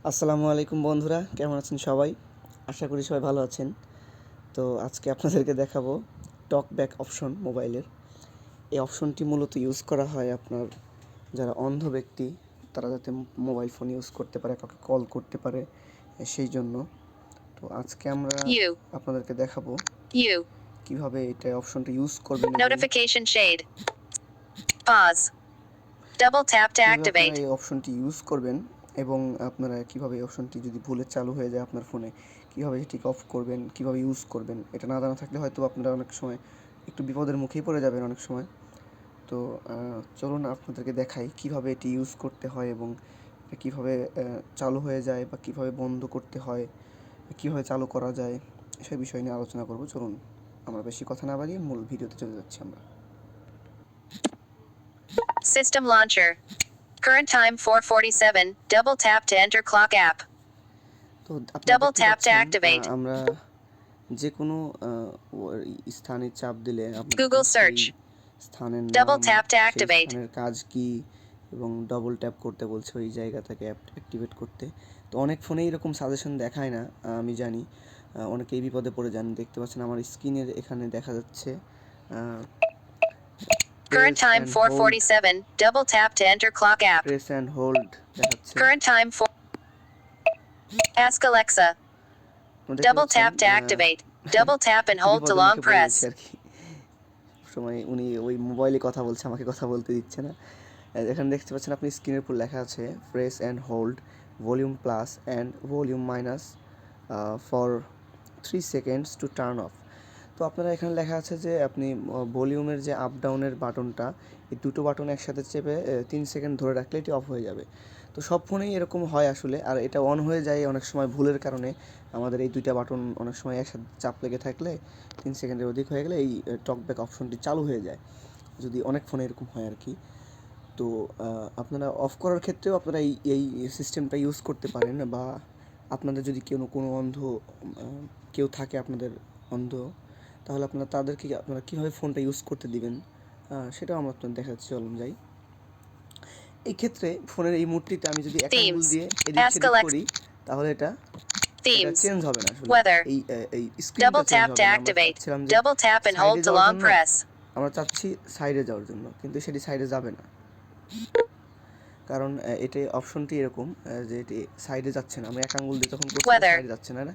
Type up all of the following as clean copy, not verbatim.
আসসালামু আলাইকুম বন্ধুরা, কেমন আছেন সবাই? আশা করি সবাই ভালো আছেন। তো আজকে আপনাদেরকে দেখাবো টকব্যাক অপশন মোবাইলের। এই অপশনটি মূলত ইউজ করা হয় আপনার যারা অন্ধ ব্যক্তি তারা যাতে মোবাইল ফোন ইউজ করতে পারে, কাউকে কল করতে পারে, সেই জন্য। তো আজকে আমরা আপনাদেরকে দেখাবো কিভাবে এটা অপশনটা ইউজ করবেন। Notification shade. Pause. Double tap to activate. এই অপশনটি ইউজ করবেন এবং আপনারা কিভাবে এই অপশনটি যদি ভুলে চালু হয়ে যায় আপনার ফোনে কিভাবে এটিকে অফ করবেন, কিভাবে ইউজ করবেন, এটা না জানা থাকলে হয়তো আপনারা অনেক সময় একটু বিপদের মুখেই পড়ে যাবেন অনেক সময়। তো চলুন আপনাদেরকে দেখাই কিভাবে এটি ইউজ করতে হয় এবং কিভাবে চালু হয়ে যায় বা কিভাবে বন্ধ করতে হয়, কিভাবে চালু করা যায়, সেই বিষয় নিয়ে আলোচনা করব। চলুন আমরা বেশি কথা না বাড়িয়ে মূল ভিডিওতে চলে যাচ্ছি আমরা। System launcher. Current time 4:47. Double tap to enter clock app. তো Double tap to activate. আমরা যে কোনো স্থানে চাপ দিলে Google search. স্থানের Double নাম, tap to সেই activate. স্থানের কাজ কি এবং ডবল ট্যাপ করতে বলছে ওই জায়গাটাকে অ্যাক্টিভেট করতে। তো অনেক ফোনেই এরকম সাজেশন দেখায় না, আমি জানি। অনেকেই বিপদে পড়ে যান। দেখতে পাচ্ছেন আমার স্ক্রিনের এখানে দেখা যাচ্ছে Current time 4:47. Double tap to enter clock app. Press and hold দেখাচ্ছে। Current time 4. Ask Alexa. Double tap to activate. Double tap and hold to long press. সময় উনি ওই মোবাইলে কথা বলছে, আমাকে কথা বলতে দিচ্ছে না। এখানে দেখতে পাচ্ছেন আপনি স্ক্রিনের উপর লেখা আছে press and hold volume plus and volume minus for 3 seconds to turn off. তো আপনারা এখানে লেখা আছে যে আপনি ভলিউমের যে আপ ডাউনের বাটনটা, এই দুটো বাটন একসাথে চেপে 3 সেকেন্ড ধরে রাখলে এটি অফ হয়ে যাবে। তো সব ফোনেই এরকম হয় আসলে, আর এটা অন হয়ে যায় অনেক সময় ভুলের কারণে। আমাদের এই দুইটা বাটন অনেক সময় একসাথে চাপ লেগে থাকলে 3 সেকেন্ডের অধিক হয়ে গেলে এই টকব্যাক অপশনটি চালু হয়ে যায়, যদি অনেক ফোনে এরকম হয় আর কি। তো আপনারা অফ করার ক্ষেত্রেও আপনারা এই সিস্টেমটা ইউজ করতে পারেন, বা আপনাদের যদি কোনো অন্ধ কেউ থাকে আপনাদের অন্ধ, তাহলে তাদেরকে আপনারা কীভাবে ফোনটা ইউজ করতে দিবেন সেটাও আমরা আপনাদের দেখাচ্ছি। চলুন যাই। এই ক্ষেত্রে ফোনের এই মুডটিতে আমি যদি এক আঙ্গুল দিয়ে এদিক সেদিক করি তাহলে এটা চেঞ্জ হবে না আসলে। এই স্ক্রিনটা চেঞ্জ হবে না। আমরা চাচ্ছিলাম যে double tap and hold to long press. আমরা চাচ্ছি সাইডে যাওয়ার জন্য, কিন্তু সেটি সাইডে যাবে না, কারণ এটা অপশনটি এরকম যে এটি সাইডে যাচ্ছে না। আমি এক আঙ্গুল দিয়ে তখন করছি, সাইডে যাচ্ছে না।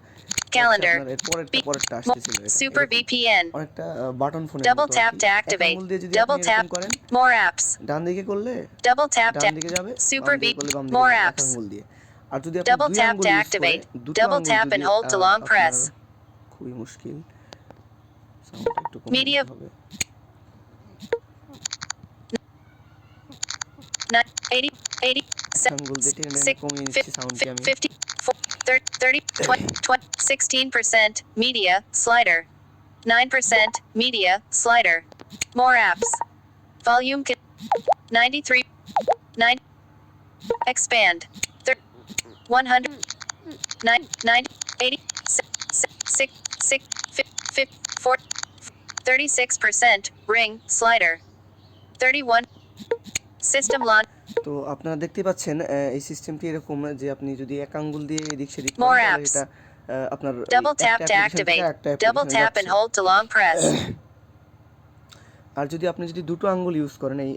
Calendar. এর পরেরটা আসতেছিল Super VPN. অনেকটা বাটন ফোনে Double tap to activate. আঙ্গুল দিয়ে যদি Double আপনি tap. এরকম করেন, More apps. ডান দিকে করলে Double tap ডান দিকে যাবে, Super বাম দিকে করলে বাম দিকে more যাবে এক apps. আঙ্গুল দিয়ে। আর যদি আপনি Double দুই tap আঙ্গুল to ইউজ করে activate. দুটো Double আঙ্গুল tap যদি and hold to long press. খুবই মুশকিল, সাউন্ডটা একটু কম Media. হবে। 80 আঙ্গুল দিয়ে টেনে কমিয়ে নিচ্ছি সাউন্ডটি আমি। 50 30 20 16% media slider. 9% media slider. More apps. Volume 93 9 expand 100 9 80 6 4 36% ring slider 31 system launch. তো আপনারা দেখতে পাচ্ছেন এই সিস্টেমটি এরকম যে আপনি যদি এক আঙ্গুল দিয়ে এদিক সেদিক করেন More তাহলে apps. এটা আপনার Double tap to activate. Double tap and hold to long press. আর যদি আপনি দুটো আঙ্গুল ইউজ করেন এই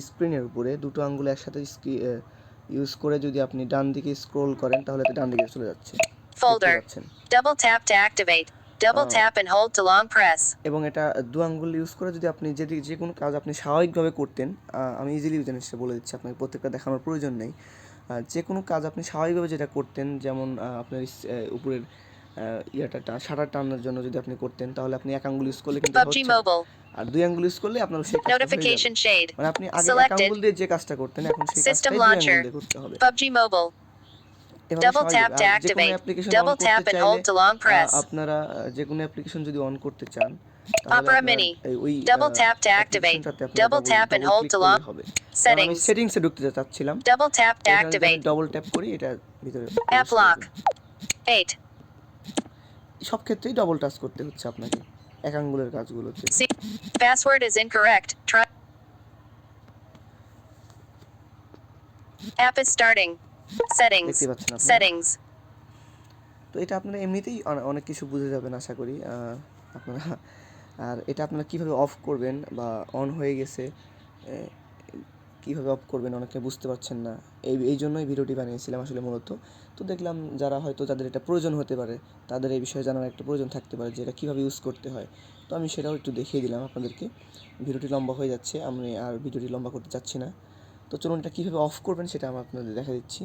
স্ক্রিনের উপরে দুটো আঙ্গুল একসাথে ইউজ করে যদি আপনি ডান দিকে স্ক্রল করেন তাহলে এটা ডান দিকে চলে যাচ্ছে। Folder. Double tap to activate. Double tap and hold to long press. এবং এটা দু আঙ্গুল ইউজ করে যদি আপনি যে কোনো কাজ আপনি স্বাভাবিকভাবে করতেন, আমি ইজিলি জিনিসটা বলে দিচ্ছি, আপনাকে প্রত্যেকটা দেখানোর প্রয়োজন নেই। যে কোনো কাজ আপনি স্বাভাবিকভাবে যেটা করতেন, যেমন আপনার উপরের শাটার টানানোর জন্য যদি আপনি করতেন তাহলে আপনি এক আঙ্গুল ইউজ করলে কিন্তু হচ্ছে, আর দুই আঙ্গুল ইউজ করলে আপনার সেই কাজটা হয়ে যাবে। মানে আপনি আগে এক আঙ্গুল দিয়ে যে কাজটা করতেন এখন সেই কাজটা দুই আঙ্গুল দিয়ে করতে হবে। PUBG Mobile. Double tap to activate. Double tap and hold to long press. আপনারা যে কোনো অ্যাপ্লিকেশন যদি অন করতে চান Opera Mini. Double tap to activate. Double tap and hold to long. Settings. সেটিংসে ঢুকতে চাচ্ছিলাম। Double tap to activate. Double tap করি, এটা ভিতরে App lock. 8. সব ক্ষেত্রেই ডবল টাচ করতে হচ্ছে আপনাকে এক আঙ্গুলের কাজগুলোতে। Password is incorrect. Try. App is starting. Settings. দেখতে পাচ্ছেন আপনারা। Settings. তো এটা আপনারা এমনিতেই অনেক কিছু বুঝে যাবেন আশা করি আপনারা। আর এটা আপনারা কীভাবে অফ করবেন বা অন হয়ে গেছে কীভাবে অফ করবেন অনেকে বুঝতে পারছেন না, এই জন্যই ভিডিওটি বানিয়েছিলাম আসলে মূলত। তো দেখলাম যারা হয়তো যাদের এটা প্রয়োজন হতে পারে, তাদের এই বিষয়ে জানার একটা প্রয়োজন থাকতে পারে যে এটা কীভাবে ইউজ করতে হয়। তো আমি সেটাও একটু দেখিয়ে দিলাম আপনাদেরকে। ভিডিওটি লম্বা হয়ে যাচ্ছে, আমি আর ভিডিওটি লম্বা করতে চাচ্ছি না। তো চলুন এটা কীভাবে অফ করবেন সেটা আমি আপনাদের দেখা দিচ্ছি।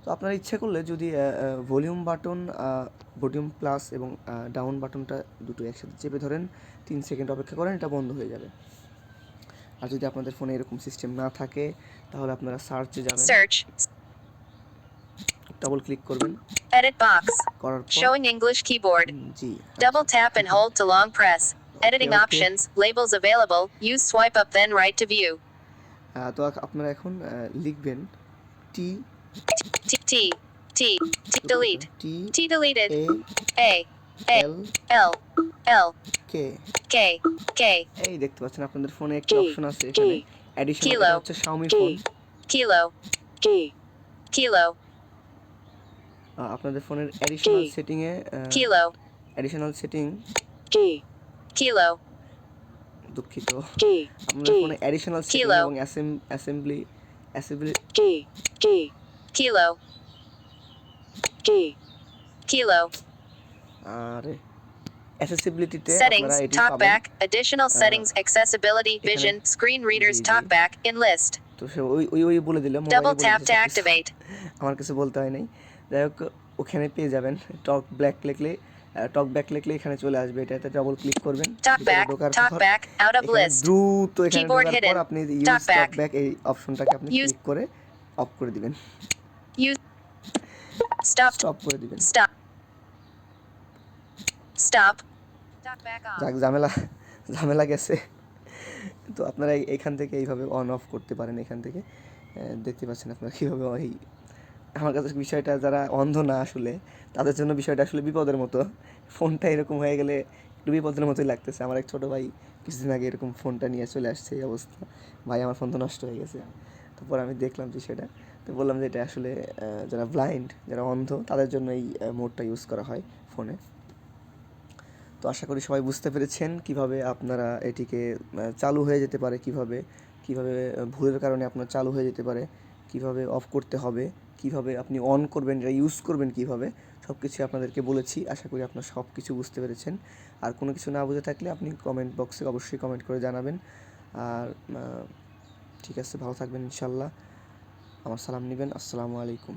তো আপনারা ইচ্ছা করলে যদি ভলিউম বাটন, ভলিউম প্লাস এবং ডাউন বাটনটা দুটো একসাথে চেপে ধরেন, 3 সেকেন্ড অপেক্ষা করেন, এটা বন্ধ হয়ে যাবে। আর যদি আপনাদের ফোনে এরকম সিস্টেম না থাকে তাহলে আপনারা সার্চে যাবেন, Search. ডাবল ক্লিক করবেন, Edit box. করার পর Showing English keyboard. G Double tap and hold to long press. Editing okay. options. Labels available. Use swipe up then right to view. তো আপনারা এখন লিখবেন টি T T T T delete. T T deleted. A A A L L L K. K K এই দেখতে পাচ্ছেন আপনাদের ফোনে একটা K অপশন আছে এখানে K অ্যাডিশনাল, Kilo. এটা হচ্ছে শাওমি ফোন। Kilo Kilo আপনাদের ফোনের অ্যাডিশনাল সেটিংয়ে Kilo অ্যাডিশনাল সেটিং, Kilo দুঃখিত, আপনাদের ফোনে অ্যাডিশনাল সেটিং Kilo. এবং অ্যাসেম্বলি Kilo Kilo আর অ্যাসেসিবিলিটিতে Settings. আপনারা এটি পাবেন। TalkBack. Additional settings. Accessibility. এখানে Vision. Screen readers. G, G. TalkBack. In list. তো সে ওই বলে দিল, মোবাইলে Double বলে tap দিল to সব কিছু। activate. আমার কিছু বলতে হয় নাই। যাই হোক, ওখানে পেয়ে যাবেন টক ব্যাক লিখলে এখানে চলে আসবে, এটাতে ডাবল ক্লিক করবেন। TalkBack. TalkBack. Out of এখানে list. দ্রুত এখানে Keyboard ঢোকার পর hidden. আপনি ইউজ TalkBack. টক ব্যাক এই অপশনটাকে আপনি Use. ক্লিক করে অফ করে দিবেন, Use. Stop. স্টপ করে দিবেন। Stop. Stop. TalkBack off. যাক, ঝামেলা গেছে। তো আপনারা এখান থেকে এইভাবে অন অফ করতে পারেন। এখান থেকে দেখতে পাচ্ছেন আপনারা কীভাবে আমার কাছে বিষয়টা, যারা অন্ধ না আসলে তাদের জন্য বিষয়টা আসলে বিপদের মতো। ফোনটা এরকম হয়ে গেলে একটু বিপদের মতোই লাগতেছে। আমার এক ছোটো ভাই কিছুদিন আগে এরকম ফোনটা নিয়ে চলে আসছে, এই অবস্থা। ভাই, আমার ফোন তো নষ্ট হয়ে গেছে। তারপর আমি দেখলাম বিষয়টা, তো বললাম যে এটা আসলে যারা ব্লাইন্ড, যারা অন্ধ, তাদের জন্য এই মোডটা ইউজ করা হয় ফোনে। তো আশা করি সবাই বুঝতে পেরেছেন কিভাবে আপনারা এটিকে চালু হয়ে যেতে পারে, কিভাবে ভুলের কারণে আপনার চালু হয়ে যেতে পারে, কিভাবে অফ করতে হবে, কিভাবে আপনি অন করবেন, এটা ইউজ করবেন কীভাবে, সব কিছু আপনাদেরকে বলেছি। আশা করি আপনারা সব কিছু বুঝতে পেরেছেন। আর কোনো কিছু না বুঝে থাকলে আপনি কমেন্ট বক্সে অবশ্যই কমেন্ট করে জানাবেন। আর ঠিক আছে, ভালো থাকবেন ইনশাল্লাহ। আমার সালাম নেবেন। আসসালামু আলাইকুম।